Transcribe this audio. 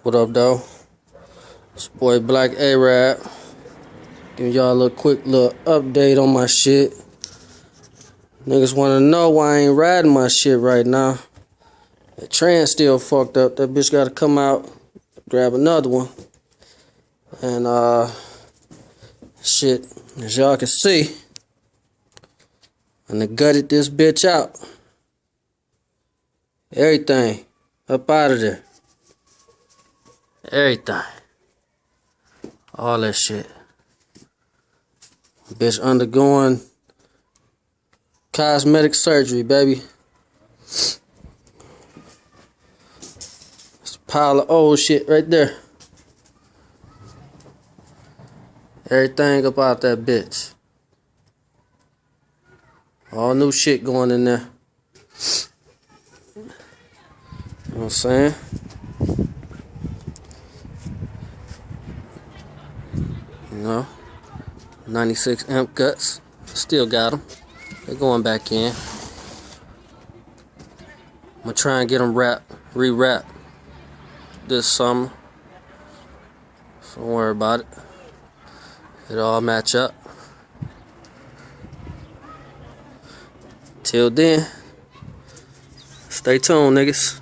What up, though? It's your boy Black Arab. Giving y'all a little quick little update on my shit. Niggas wanna know why I ain't riding my shit right now. The trans still fucked up. That bitch gotta come out, grab another one. And shit, as y'all can see, I done gutted this bitch out. Everything up out of there. Everything. All that shit. Bitch undergoing cosmetic surgery, baby. It's a pile of old shit right there. Everything about that bitch. All new shit going in there. You know what I'm saying? You know, 96 amp guts. Still got them. They're going back in. I'm gonna try and get them re-wrapped this summer. So don't worry about it. It'll all match up. Till then, stay tuned, niggas.